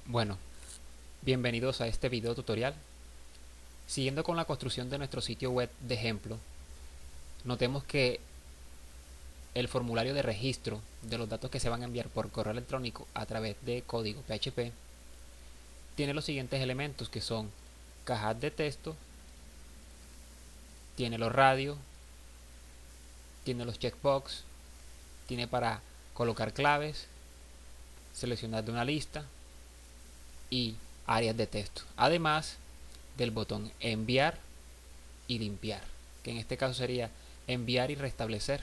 Bueno, bienvenidos a este video tutorial. Siguiendo con la construcción de nuestro sitio web de ejemplo, notemos que el formulario de registro de los datos que se van a enviar por correo electrónico a través de código PHP tiene los siguientes elementos, que son cajas de texto, tiene los radios, tiene los checkbox, tiene para colocar claves, seleccionar de una lista y áreas de texto, además del botón enviar y limpiar, que en este caso sería enviar y restablecer.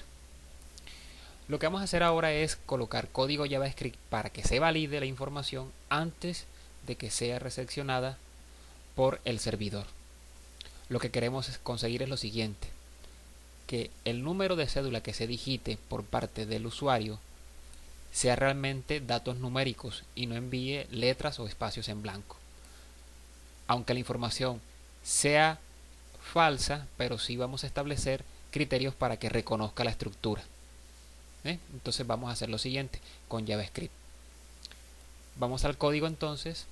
Lo que vamos a hacer ahora es colocar código JavaScript para que se valide la información antes de que sea recepcionada por el servidor. Lo que queremos conseguir es lo siguiente: que el número de cédula que se digite por parte del usuario sea realmente datos numéricos y no envíe letras o espacios en blanco. Aunque la información sea falsa, pero sí vamos a establecer criterios para que reconozca la estructura. Entonces vamos a hacer lo siguiente con JavaScript. Vamos al código entonces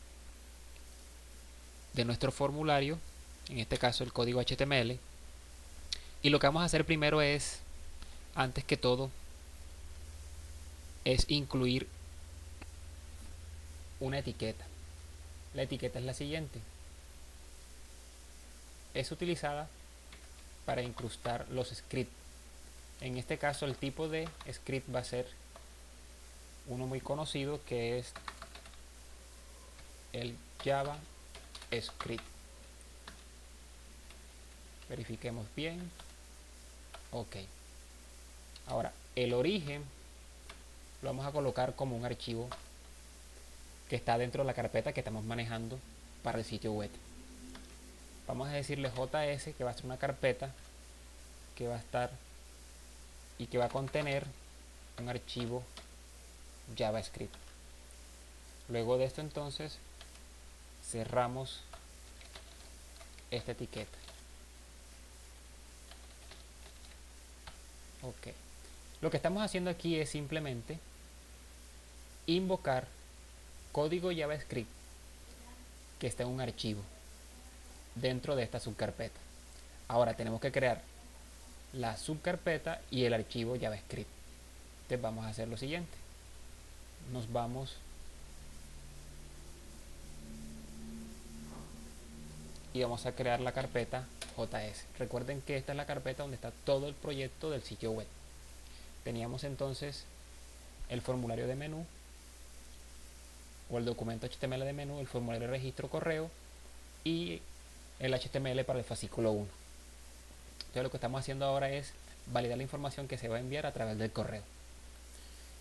de nuestro formulario, en este caso el código HTML, y lo que vamos a hacer primero es, antes que todo, es incluir una etiqueta. La etiqueta es la siguiente: es utilizada para incrustar los scripts. En este caso el tipo de script va a ser uno muy conocido, que es el JavaScript. Verifiquemos bien. Ok. Ahora, el origen lo vamos a colocar como un archivo que está dentro de la carpeta que estamos manejando para el sitio web. Vamos a decirle JS, que va a ser una carpeta que va a estar y que va a contener un archivo JavaScript. Luego de esto entonces cerramos esta etiqueta. Ok. Lo que estamos haciendo aquí es simplemente invocar código JavaScript que está en un archivo dentro de esta subcarpeta. Ahora tenemos que crear la subcarpeta y el archivo JavaScript. Entonces vamos a hacer lo siguiente: nos vamos y vamos a crear la carpeta JS. Recuerden que esta es la carpeta donde está todo el proyecto del sitio web. Teníamos entonces el formulario de menú o el documento HTML de menú, el formulario de registro correo y el HTML para el fascículo 1. Entonces lo que estamos haciendo ahora es validar la información que se va a enviar a través del correo.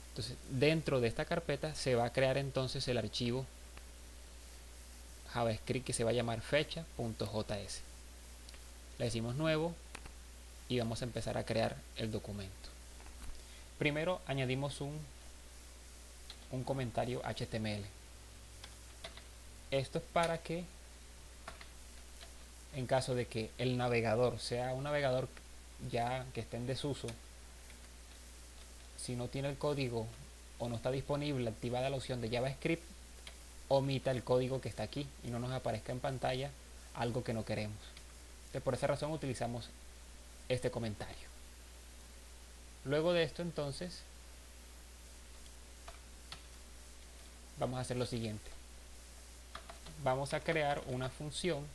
Entonces dentro de esta carpeta se va a crear entonces el archivo JavaScript que se va a llamar fecha.js. Le decimos nuevo y vamos a empezar a crear el documento. Primero añadimos un comentario HTML. Esto es para que, en caso de que el navegador sea un navegador ya que esté en desuso, si no tiene el código o no está disponible activada la opción de JavaScript, omita el código que está aquí y no nos aparezca en pantalla algo que no queremos. Entonces, por esa razón utilizamos este comentario. Luego de esto entonces vamos a hacer lo siguiente: vamos a crear una función.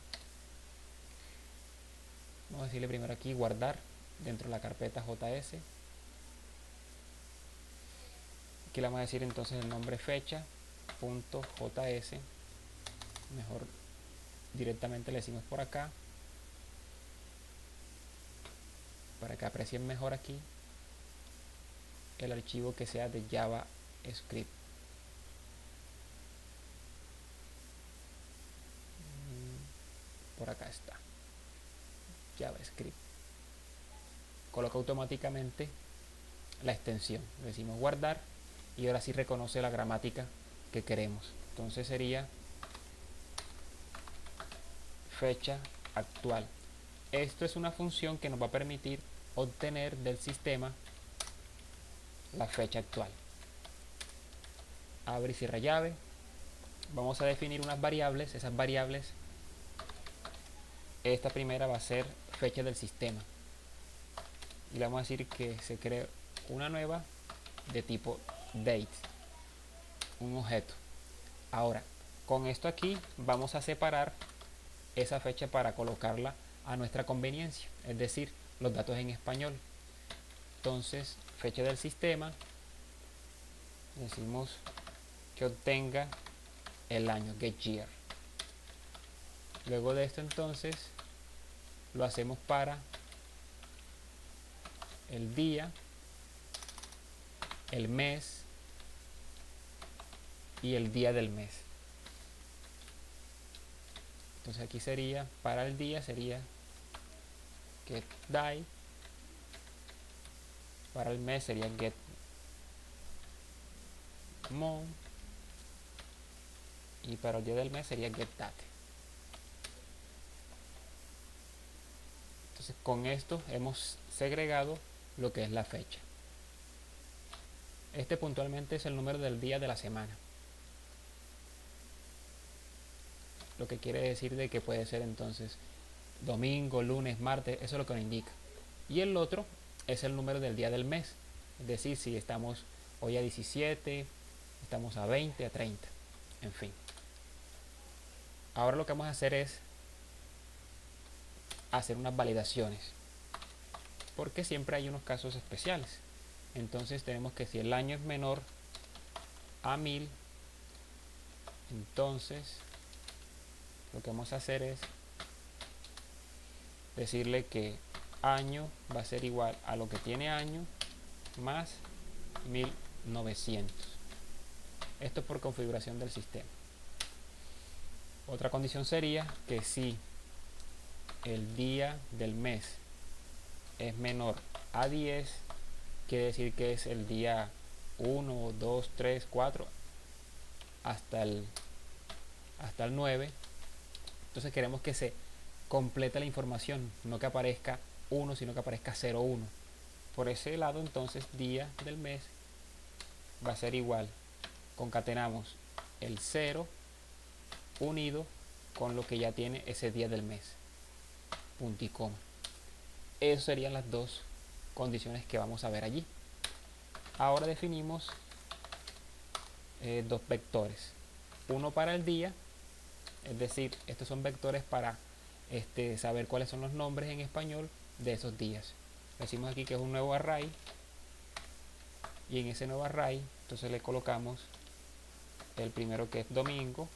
Vamos a decirle primero aquí guardar dentro de la carpeta JS. Aquí le vamos a decir entonces el nombre fecha.js. Mejor directamente le decimos por acá para que aprecien mejor aquí el archivo que sea de JavaScript. Por acá está JavaScript. Coloca automáticamente la extensión. Le decimos guardar y ahora sí reconoce la gramática que queremos. Entonces sería fecha actual. Esto es una función que nos va a permitir obtener del sistema la fecha actual. Abre y cierra llave. vamos a definir unas variables. Esas variables, esta primera va a ser fecha del sistema, y le vamos a decir que se cree una nueva de tipo date, un objeto. Ahora, con esto aquí vamos a separar esa fecha para colocarla a nuestra conveniencia, es decir, los datos en español. Entonces, fecha del sistema, decimos que obtenga el año, get year. Luego de esto, entonces lo hacemos para el día, el mes y el día del mes. Entonces aquí sería, para el día sería get day, para el mes sería get month, y para el día del mes sería get date. Entonces con esto hemos segregado lo que es la fecha. Este puntualmente es el número del día de la semana, lo que quiere decir de que puede ser entonces domingo, lunes, martes, eso es lo que nos indica. Y el otro es el número del día del mes, es decir, si estamos hoy a 17, estamos a 20, a 30, en fin. Ahora lo que vamos a hacer es hacer unas validaciones, porque siempre hay unos casos especiales. Entonces tenemos que, si el año es menor a 1000, entonces lo que vamos a hacer es decirle que año va a ser igual a lo que tiene año más 1900. Esto es por configuración del sistema. Otra condición sería que si el día del mes es menor a 10, quiere decir que es el día 1, 2, 3, 4 hasta el 9. Entonces queremos que se complete la información, no que aparezca 1, sino que aparezca 01. Por ese lado, entonces día del mes va a ser igual, concatenamos el 0 unido con lo que ya tiene ese día del mes, punto y coma. Esas serían las dos condiciones que vamos a ver allí. Ahora definimos dos vectores, uno para el día, es decir, estos son vectores para saber cuáles son los nombres en español de esos días. Decimos aquí que es un nuevo array, y en ese nuevo array entonces le colocamos el primero, que es domingo,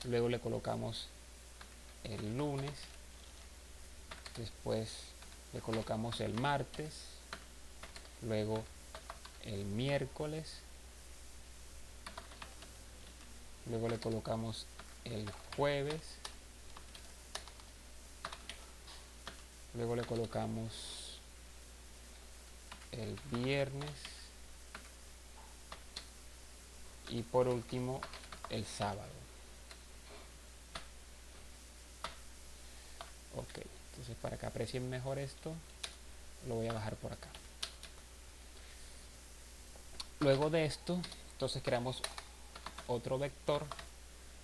luego le colocamos el lunes, después le colocamos el martes, luego el miércoles, luego le colocamos el jueves, luego le colocamos el viernes y por último el sábado. Ok, entonces para que aprecien mejor esto, lo voy a bajar por acá. Luego de esto, entonces creamos otro vector,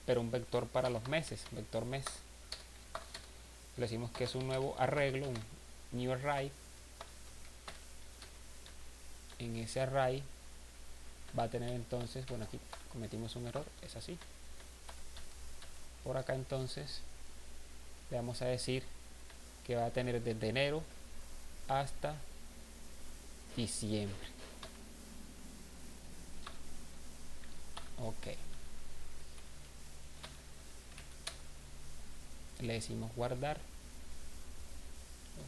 pero un vector para los meses, vector mes. Le decimos que es un nuevo arreglo, un new array. En ese array va a tener entonces, bueno, aquí cometimos un error, es así. Por acá entonces le vamos a decir que va a tener desde enero hasta diciembre. Ok. Le decimos guardar.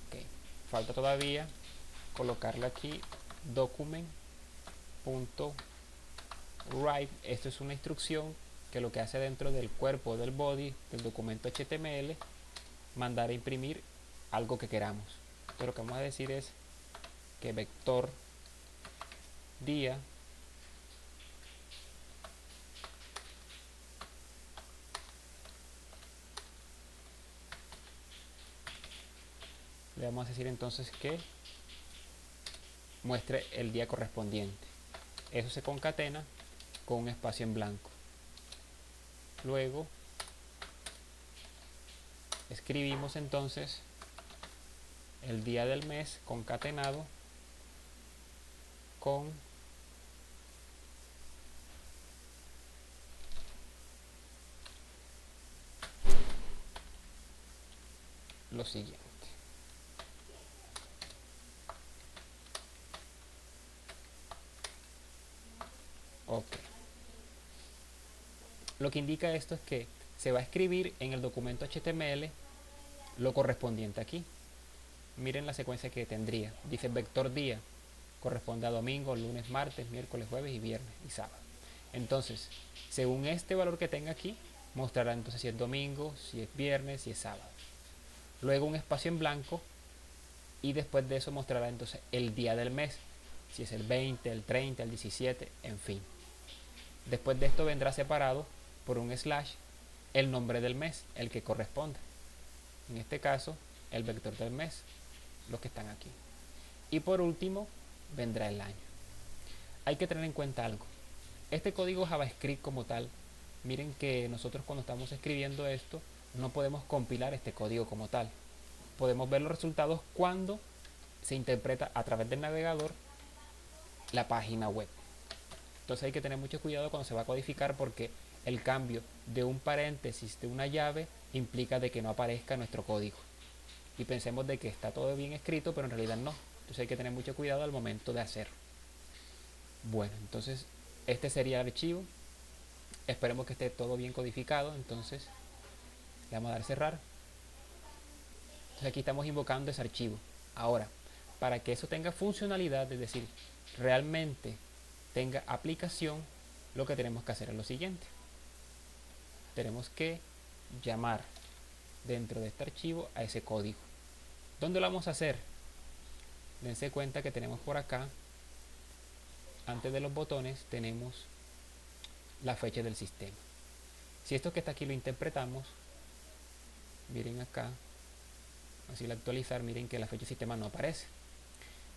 Ok. Falta todavía colocarle aquí document.write. Esto es una instrucción que lo que hace dentro del cuerpo del body del documento HTML, mandar a imprimir algo que queramos. Entonces lo que vamos a decir es que vector día le vamos a decir entonces que muestre el día correspondiente. Eso se concatena con un espacio en blanco. Luego escribimos entonces el día del mes concatenado con lo siguiente. Ok. Lo que indica esto es que se va a escribir en el documento HTML lo correspondiente aquí. Miren la secuencia que tendría. Dice vector día, corresponde a domingo, lunes, martes, miércoles, jueves y viernes y sábado. Entonces, según este valor que tenga aquí, mostrará entonces si es domingo, si es viernes, si es sábado. Luego un espacio en blanco y después de eso mostrará entonces el día del mes, si es el 20, el 30, el 17, en fin. Después de esto vendrá separado por un slash el nombre del mes, el que corresponda. En este caso, el vector del mes, los que están aquí. Y por último, vendrá el año. Hay que tener en cuenta algo. Este código JavaScript como tal, miren que nosotros cuando estamos escribiendo esto, no podemos compilar este código como tal. Podemos ver los resultados cuando se interpreta a través del navegador la página web. Entonces hay que tener mucho cuidado cuando se va a codificar porque el cambio de un paréntesis de una llave implica de que no aparezca nuestro código. Y pensemos de que está todo bien escrito, pero en realidad no. Entonces hay que tener mucho cuidado al momento de hacerlo. Bueno, entonces este sería el archivo. Esperemos que esté todo bien codificado. Entonces le vamos a dar cerrar. Entonces aquí estamos invocando ese archivo. Ahora, para que eso tenga funcionalidad, es decir, realmente tenga aplicación, lo que tenemos que hacer es lo siguiente. Tenemos que llamar dentro de este archivo a ese código. ¿Dónde lo vamos a hacer? Dense cuenta que tenemos por acá, antes de los botones, tenemos la fecha del sistema. Si esto que está aquí lo interpretamos, miren acá, así al actualizar, miren que la fecha del sistema no aparece.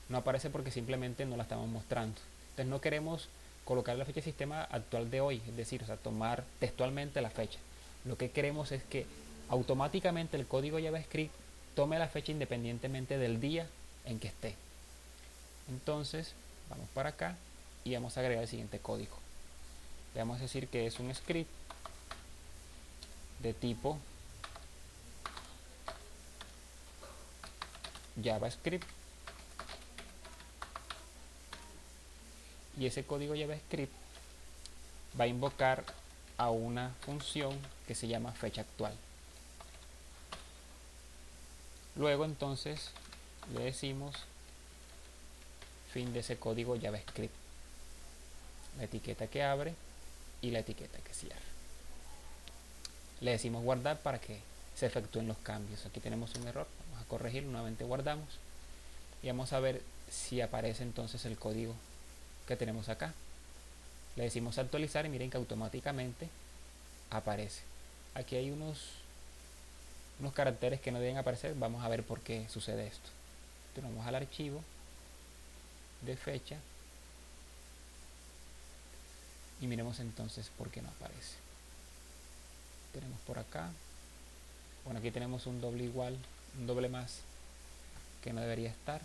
No aparece porque simplemente no la estamos mostrando. Entonces no queremos colocar la fecha del sistema actual de hoy, es decir, tomar textualmente la fecha. Lo que queremos es que automáticamente el código JavaScript tome la fecha independientemente del día en que esté. Entonces vamos para acá y vamos a agregar el siguiente código. Le vamos a decir que es un script de tipo JavaScript, y ese código JavaScript va a invocar a una función que se llama fecha actual. Luego entonces le decimos fin de ese código JavaScript, la etiqueta que abre y la etiqueta que cierra. Le decimos guardar para que se efectúen los cambios. Aquí tenemos un error, vamos a corregirlo, nuevamente guardamos y vamos a ver si aparece entonces el código que tenemos acá. Le decimos actualizar y miren que automáticamente aparece. Aquí hay unos caracteres que no deben aparecer. Vamos a ver por qué sucede esto. Entonces vamos al archivo de fecha y miremos entonces por qué no aparece. Tenemos por acá, bueno, aquí tenemos un doble igual, un doble más que no debería estar.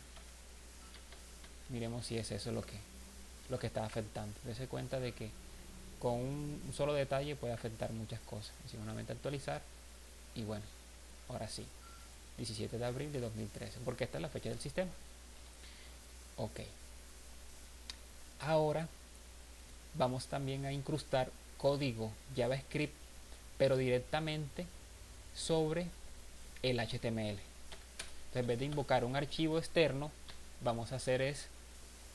Miremos si es eso lo que está afectando. Dese cuenta de que con un solo detalle puede afectar muchas cosas. Así nuevamente actualizar y bueno, ahora sí, 17 de abril de 2013, porque esta es la fecha del sistema. Ok, ahora vamos también a incrustar código JavaScript, pero directamente sobre el HTML. Entonces, en vez de invocar un archivo externo, vamos a hacer es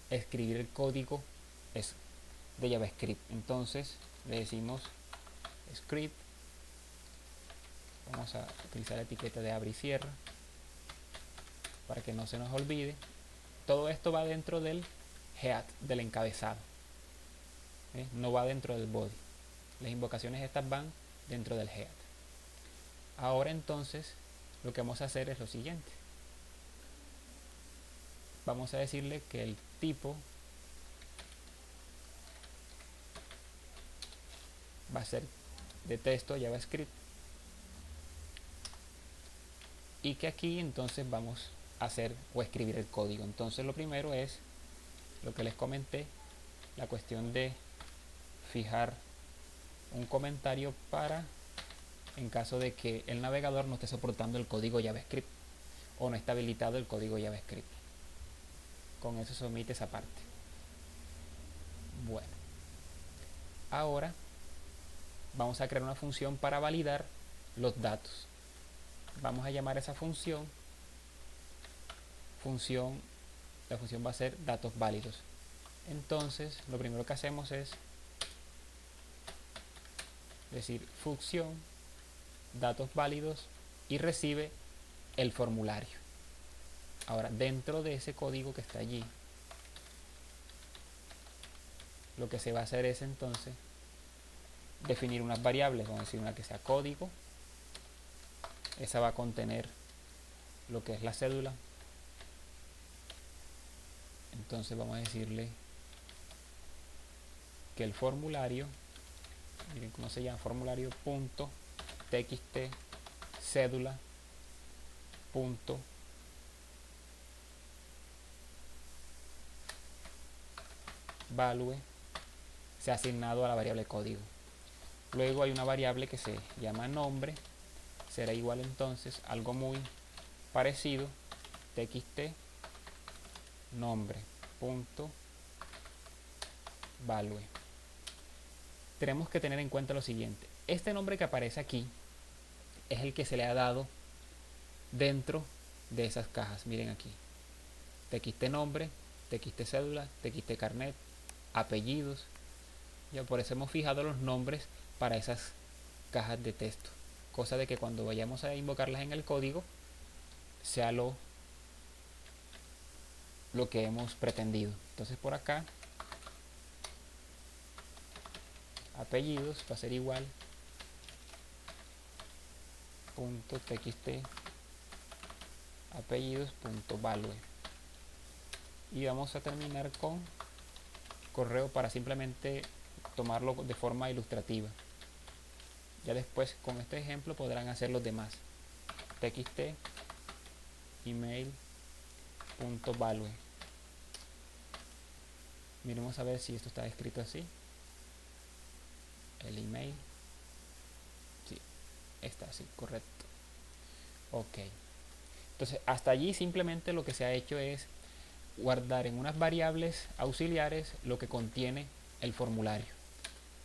escribir el código de JavaScript. Entonces le decimos script, vamos a utilizar la etiqueta de abre y cierra para que no se nos olvide. Todo esto va dentro del head, del encabezado, no va dentro del body. Las invocaciones estas van dentro del head. Ahora entonces lo que vamos a hacer es lo siguiente. Vamos a decirle que el tipo va a ser de texto JavaScript, y que aquí entonces vamos a hacer o escribir el código. Entonces lo primero es lo que les comenté, la cuestión de fijar un comentario para en caso de que el navegador no esté soportando el código JavaScript o no está habilitado el código JavaScript. Con eso se omite esa parte. Bueno, ahora vamos a crear una función para validar los datos. Vamos a llamar a esa función, la función va a ser datos válidos. Entonces lo primero que hacemos es decir función datos válidos y recibe el formulario. Ahora, dentro de ese código que está allí, lo que se va a hacer es entonces definir unas variables. Vamos a decir una que sea código, esa va a contener lo que es la cédula. Entonces vamos a decirle que el formulario, miren cómo se llama, formulario punto txt cédula punto value se ha asignado a la variable código. Luego hay una variable que se llama nombre, será igual entonces algo muy parecido, txt nombre punto value. Tenemos que tener en cuenta lo siguiente: este nombre que aparece aquí es el que se le ha dado dentro de esas cajas. Miren aquí, txt nombre, txt cédula, txt carnet, apellidos. Ya por eso hemos fijado los nombres para esas cajas de texto, cosa de que cuando vayamos a invocarlas en el código sea lo que hemos pretendido. Entonces por acá apellidos va a ser igual punto txt apellidos punto value, y vamos a terminar con correo para simplemente tomarlo de forma ilustrativa. Ya después con este ejemplo podrán hacer los demás. Txt email punto value. Miremos a ver si esto está escrito así. El email, sí, está así, correcto. Ok, entonces hasta allí simplemente lo que se ha hecho es guardar en unas variables auxiliares lo que contiene el formulario.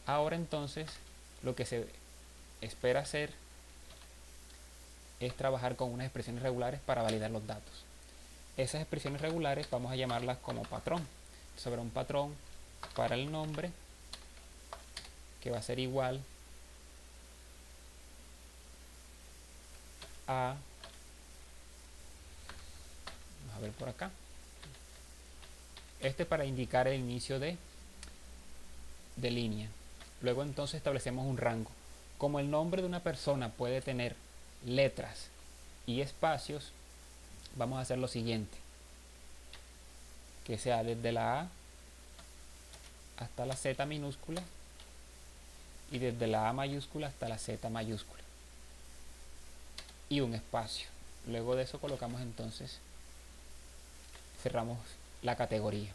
Ahora entonces lo que se espera hacer es trabajar con unas expresiones regulares para validar los datos. Esas expresiones regulares vamos a llamarlas como patrón. Sobre un patrón para el nombre que va a ser igual a, vamos a ver por acá, este para indicar el inicio de línea. Luego entonces establecemos un rango. Como el nombre de una persona puede tener letras y espacios, vamos a hacer lo siguiente: que sea desde la A hasta la Z minúscula y desde la A mayúscula hasta la Z mayúscula, y un espacio. Luego de eso colocamos entonces, cerramos la categoría.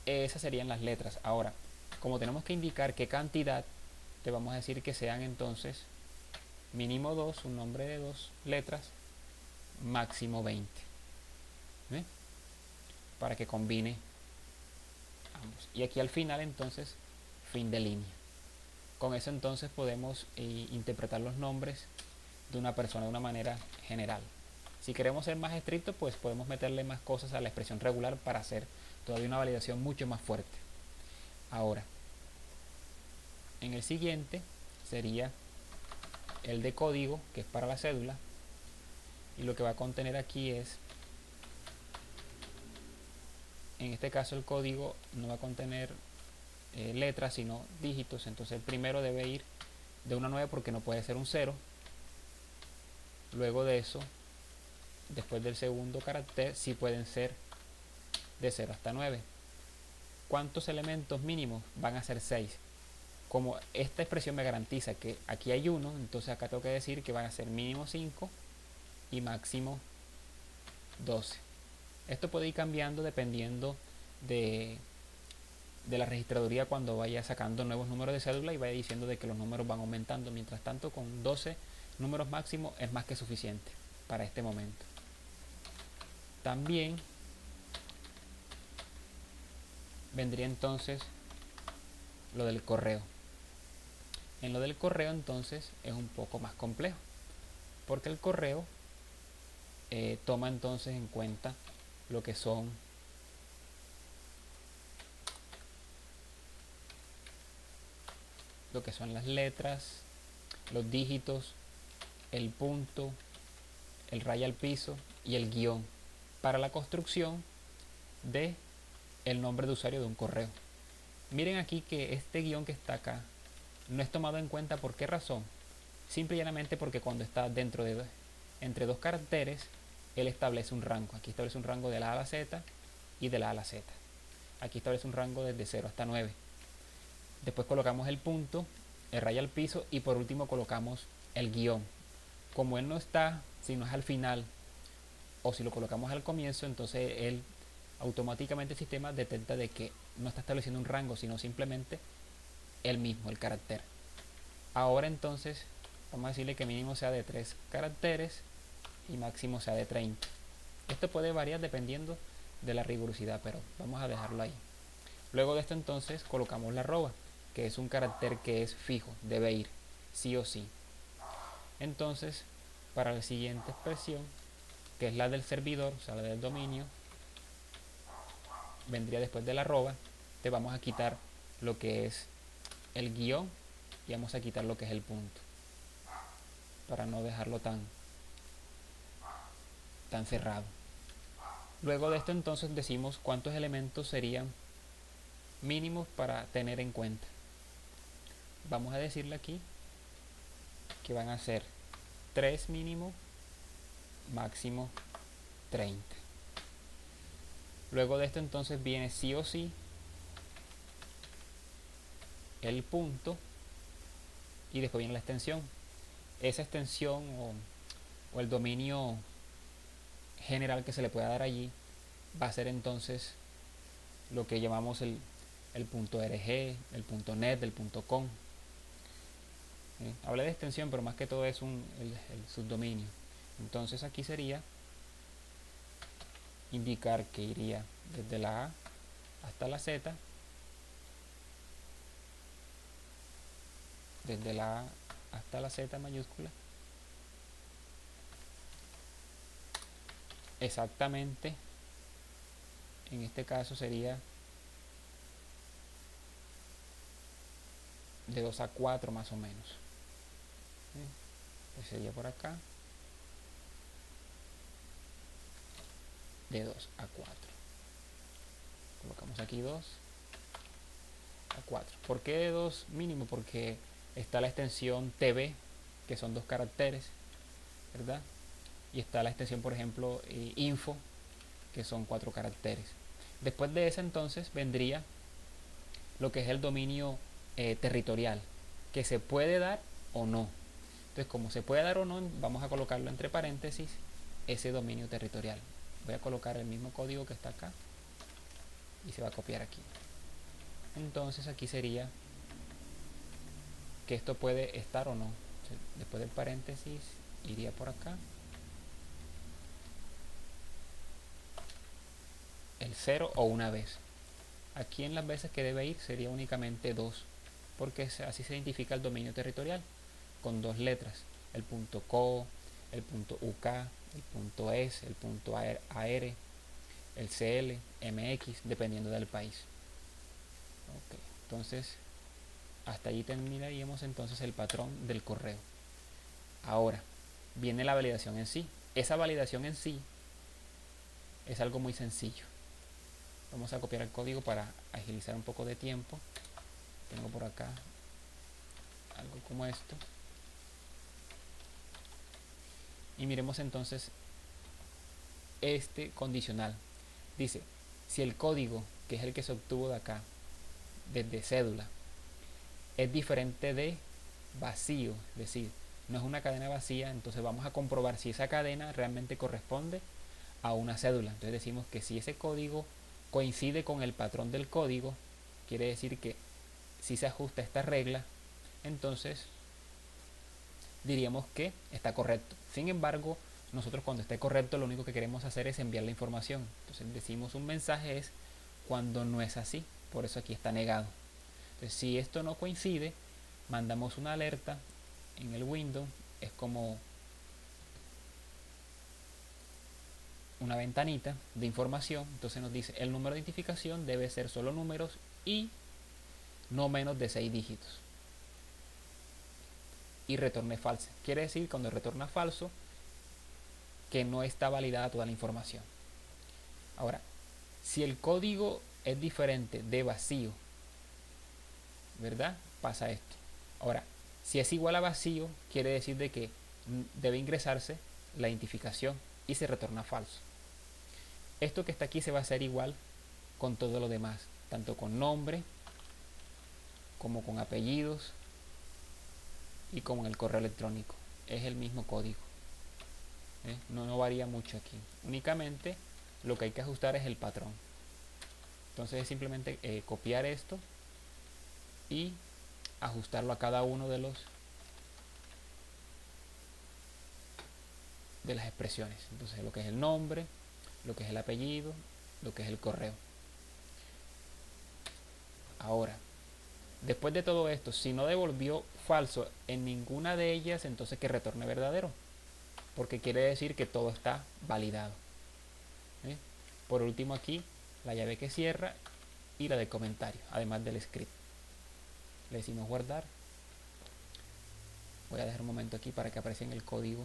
Esas serían las letras. Ahora, como tenemos que indicar qué cantidad, te vamos a decir que sean entonces mínimo 2, un nombre de 2 letras, máximo 20. ¿Ve? Para que combine ambos. Y aquí al final entonces fin de línea. Con eso entonces podemos interpretar los nombres de una persona de una manera general. Si queremos ser más estrictos, pues podemos meterle más cosas a la expresión regular para hacer todavía una validación mucho más fuerte. Ahora, en el siguiente sería el de código, que es para la cédula, y lo que va a contener aquí es, en este caso el código no va a contener letras sino dígitos. Entonces el primero debe ir de 1 a 9 porque no puede ser un 0. Luego de eso, después del segundo carácter, sí pueden ser de 0 hasta 9. ¿Cuántos elementos mínimos? Van a ser 6. como esta expresión me garantiza que aquí hay 1, entonces acá tengo que decir que van a ser mínimo 5 y máximo 12. Esto puede ir cambiando dependiendo de la registraduría cuando vaya sacando nuevos números de cédula y vaya diciendo de que los números van aumentando. Mientras tanto, con 12 números máximos es más que suficiente para este momento. También vendría entonces lo del correo. En lo del correo entonces es un poco más complejo, porque el correo toma entonces en cuenta lo que son las letras, los dígitos, el punto, el raya al piso y el guión para la construcción de el nombre de usuario de un correo. Miren aquí que este guión que está acá no es tomado en cuenta. ¿Por qué razón? Simple y llanamente porque cuando está entre dos caracteres, él establece un rango. Aquí establece un rango de la A a la Z y de la A a la Z. Aquí establece un rango desde 0 hasta 9. Después colocamos el punto, el raya al piso y por último colocamos el guión. Como él no está, si no es al final o si lo colocamos al comienzo, entonces él automáticamente el sistema detecta de que no está estableciendo un rango, sino simplemente el mismo, el carácter. Ahora entonces vamos a decirle que mínimo sea de 3 caracteres y máximo sea de 30. Esto puede variar dependiendo de la rigurosidad, pero vamos a dejarlo ahí. Luego de esto entonces colocamos la arroba, que es un carácter que es fijo, debe ir sí o sí. Entonces, para la siguiente expresión, que es la del servidor, o sea la del dominio, vendría después de la arroba. Te vamos a quitar lo que es el guión y vamos a quitar lo que es el punto, para no dejarlo tan cerrado. Luego de esto entonces decimos cuántos elementos serían mínimos para tener en cuenta. Vamos a decirle aquí que van a ser 3 mínimo, máximo 30. Luego de esto entonces viene sí o sí el punto y después viene la extensión. Esa extensión o el dominio general que se le pueda dar allí va a ser entonces lo que llamamos el punto .rg, el punto .net, el punto .com. Hablé de extensión, pero más que todo es el subdominio. Entonces aquí sería indicar que iría desde la A hasta la Z, desde la A hasta la Z mayúscula, exactamente. En este caso sería de 2 a 4 más o menos. Pues sería por acá de 2 a 4. Colocamos aquí 2 a 4. ¿Por qué de 2 mínimo? Porque está la extensión tb, que son 2 caracteres, ¿verdad? Y está la extensión, por ejemplo, info, que son 4 caracteres. Después de esa entonces vendría lo que es el dominio territorial, que se puede dar o no. Entonces, como se puede dar o no, vamos a colocarlo entre paréntesis, ese dominio territorial. Voy a colocar el mismo código que está acá y se va a copiar aquí. Entonces aquí sería que esto puede estar o no. Después del paréntesis iría por acá el 0 o una vez. Aquí en las veces que debe ir sería únicamente 2, porque así se identifica el dominio territorial, con 2 letras, el punto .co, el punto .uk, el punto .es, el punto .ar, el CL, MX, dependiendo del país. Okay. Entonces, hasta allí terminaríamos entonces el patrón del correo. Ahora, viene la validación en sí. Esa validación en sí es algo muy sencillo. Vamos a copiar el código para agilizar un poco de tiempo. Tengo por acá algo como esto. Y miremos entonces este condicional. Dice, si el código, que es el que se obtuvo de acá, desde cédula, es diferente de vacío, es decir, no es una cadena vacía. Entonces vamos a comprobar si esa cadena realmente corresponde a una cédula. Entonces decimos que si ese código coincide con el patrón del código, quiere decir que si se ajusta esta regla, entonces diríamos que está correcto. Sin embargo, nosotros cuando esté correcto lo único que queremos hacer es enviar la información. Entonces decimos un mensaje es cuando no es así, por eso aquí está negado. Entonces si esto no coincide, mandamos una alerta en el window, es como una ventanita de información. Entonces nos dice el número de identificación debe ser solo números y no menos de 6 dígitos, y retorne falso. Quiere decir cuando retorna falso que no está validada toda la información. Ahora, si el código es diferente de vacío, ¿verdad? Pasa esto. Ahora, si es igual a vacío, quiere decir de que debe ingresarse la identificación y se retorna falso. Esto que está aquí se va a hacer igual con todo lo demás, tanto con nombre como con apellidos y como en el correo electrónico. Es el mismo código. No varía mucho aquí. Únicamente lo que hay que ajustar es el patrón. Entonces es simplemente copiar esto y ajustarlo a cada uno de las expresiones. Entonces lo que es el nombre, lo que es el apellido, lo que es el correo. Ahora, después de todo esto, si no devolvió falso en ninguna de ellas, entonces que retorne verdadero, porque quiere decir que todo está validado. Por último aquí, la llave que cierra y la de comentario, además del script. Le decimos guardar. Voy a dejar un momento aquí para que aparezca en el código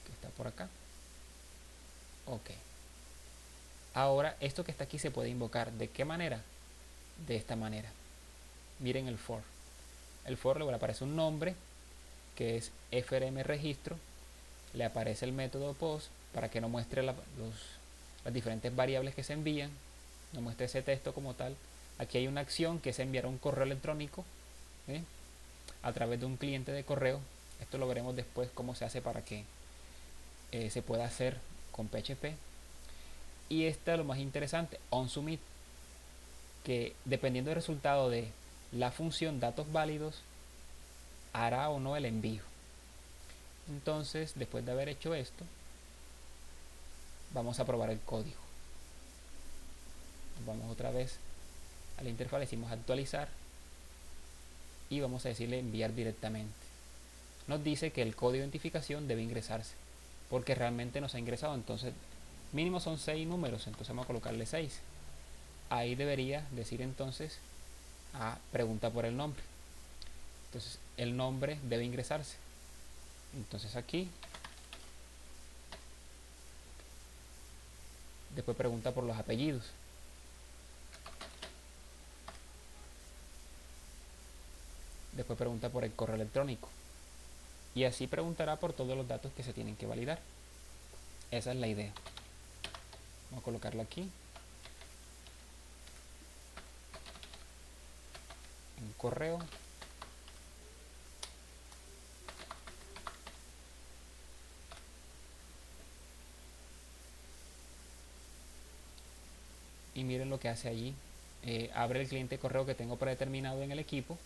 que está por acá. Ok. Ahora, esto que está aquí se puede invocar. ¿De qué manera? De esta manera. Miren el for. El for luego le aparece un nombre que es frm registro. Le aparece el método post para que no muestre las diferentes variables que se envían, no muestre ese texto como tal. Aquí hay una acción que es enviar un correo electrónico a través de un cliente de correo. Esto lo veremos después cómo se hace para que se pueda hacer con PHP. Y esta es lo más interesante, onSubmit, que dependiendo del resultado de la función datos válidos hará o no el envío. Entonces, después de haber hecho esto, vamos a probar el código. Vamos otra vez a la interfaz, decimos actualizar y vamos a decirle enviar directamente. Nos dice que el código de identificación debe ingresarse porque realmente nos ha ingresado. Entonces mínimo son 6 números, entonces vamos a colocarle 6. Ahí debería decir entonces pregunta por el nombre. Entonces el nombre debe ingresarse. Entonces aquí después pregunta por los apellidos. Después pregunta por el correo electrónico. Y así preguntará por todos los datos que se tienen que validar. Esa es la idea. Vamos a colocarlo aquí. Un correo. Y miren lo que hace allí. Abre el cliente de correo que tengo predeterminado en el equipo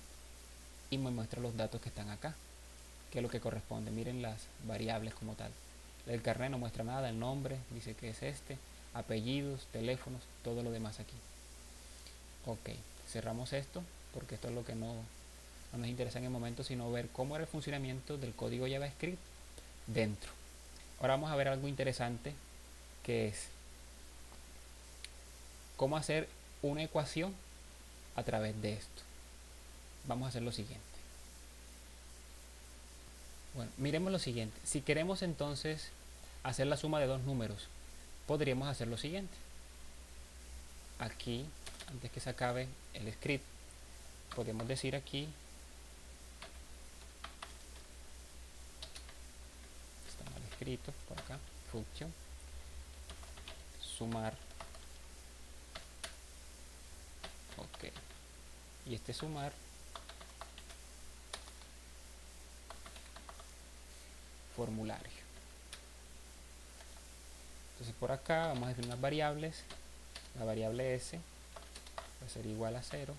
y me muestra los datos que están acá, que es lo que corresponde. Miren las variables como tal. El carnet no muestra nada, el nombre dice que es este, apellidos, teléfonos, todo lo demás aquí. Ok, cerramos esto porque esto es lo que no nos interesa en el momento, sino ver cómo era el funcionamiento del código JavaScript dentro. Ahora vamos a ver algo interesante, que es cómo hacer una ecuación a través de esto. Vamos a hacer lo siguiente. Bueno, miremos lo siguiente. Si queremos entonces hacer la suma de dos números, podríamos hacer lo siguiente. Aquí, antes que se acabe el script, podemos decir aquí, está mal escrito por acá, function, sumar. Ok. y este sumar formulario. Entonces por acá vamos a definir unas variables. La variable s va a ser igual a 0.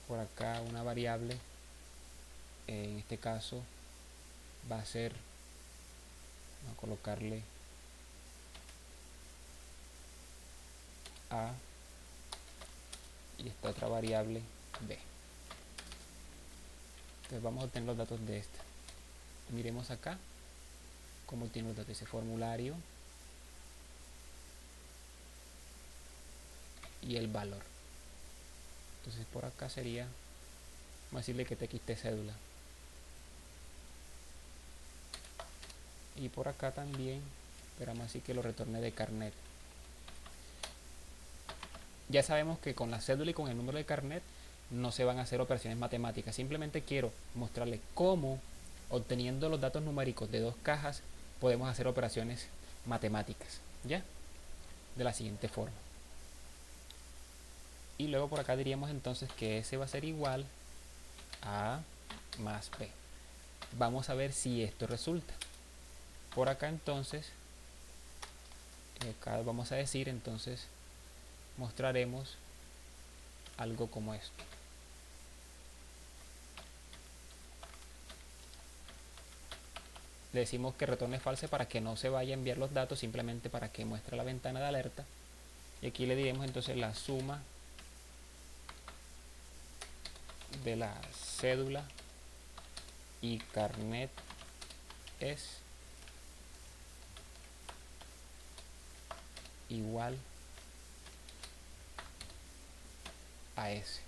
Por acá una variable, en este caso va a ser, vamos a colocarle a, y esta otra variable b. Entonces vamos a obtener los datos de esta. Miremos acá cómo tiene los datos de ese formulario y el valor. Entonces por acá sería, vamos a decirle que txt cédula, y por acá también, pero vamos a decir que lo retorne de carnet. Ya sabemos que con la cédula y con el número de carnet no se van a hacer operaciones matemáticas. Simplemente quiero mostrarle cómo, obteniendo los datos numéricos de dos cajas, podemos hacer operaciones matemáticas, ¿ya? De la siguiente forma. Y luego por acá diríamos entonces que S va a ser igual a más B. Vamos a ver si esto resulta. Por acá entonces, acá vamos a decir entonces, mostraremos algo como esto. Le decimos que retorne false para que no se vaya a enviar los datos, simplemente para que muestre la ventana de alerta. Y aquí le diremos entonces la suma de la cédula y carnet es igual a S.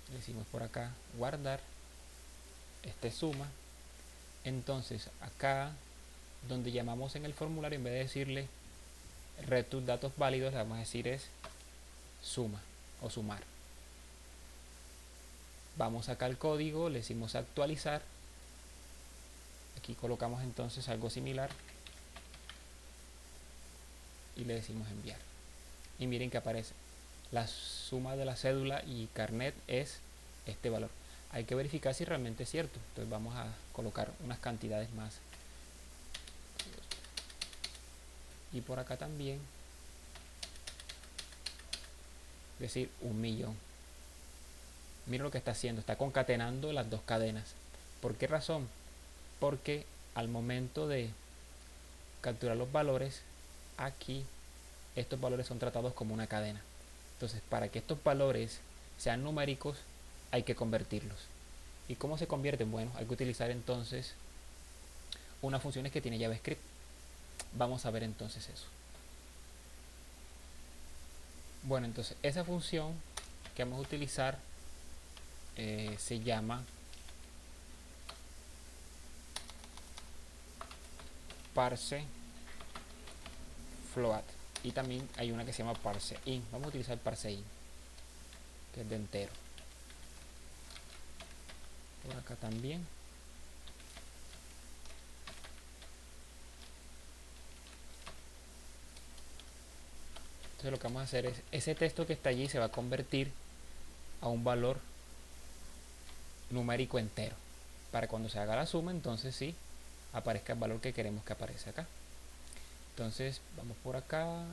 Le decimos por acá guardar, este suma. Entonces acá donde llamamos en el formulario, en vez de decirle red tus datos válidos, le vamos a decir es suma o sumar. Vamos acá al código, le decimos actualizar, aquí colocamos entonces algo similar y le decimos enviar, y miren que aparece la suma de la cédula y carnet es este valor. Hay que verificar si realmente es cierto, entonces vamos a colocar unas cantidades más, y por acá también decir 1.000.000. Miren lo que está haciendo, está concatenando las dos cadenas. ¿Por qué razón? Porque al momento de capturar los valores, aquí estos valores son tratados como una cadena. Entonces, para que estos valores sean numéricos, hay que convertirlos. ¿Y cómo se convierten? Bueno, hay que utilizar entonces unas funciones que tiene JavaScript. Vamos a ver entonces eso. Bueno, entonces esa función que vamos a utilizar se llama parse float, y también hay una que se llama parse in. Vamos a utilizar parse in, que es de entero. Por acá también. Entonces lo que vamos a hacer es, ese texto que está allí se va a convertir a un valor numérico entero, para cuando se haga la suma, entonces sí aparezca el valor que queremos que aparece acá. Entonces vamos por acá,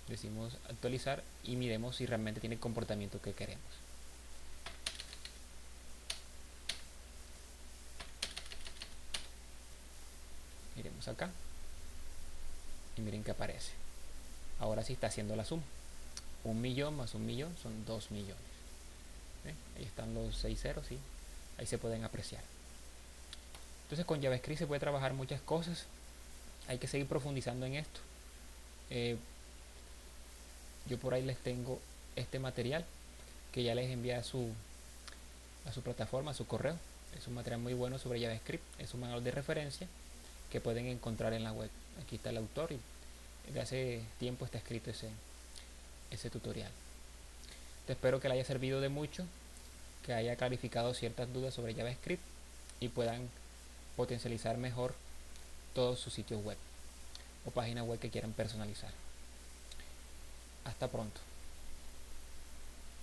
decimos actualizar y miremos si realmente tiene el comportamiento que queremos. Miremos acá y miren que aparece. Ahora sí está haciendo la suma. 1.000.000 más 1.000.000 son 2 millones. Ahí están los 6 ceros, ¿sí? Ahí se pueden apreciar. Entonces con JavaScript se puede trabajar muchas cosas. Hay que seguir profundizando en esto. Yo por ahí les tengo este material que ya les envía a su plataforma, a su correo. Es un material muy bueno sobre JavaScript. Es un manual de referencia que pueden encontrar en la web. Aquí está el autor y de hace tiempo está escrito ese tutorial. Te espero que le haya servido de mucho, que haya clarificado ciertas dudas sobre JavaScript y puedan potencializar mejor todos sus sitios web o páginas web que quieran personalizar. Hasta pronto.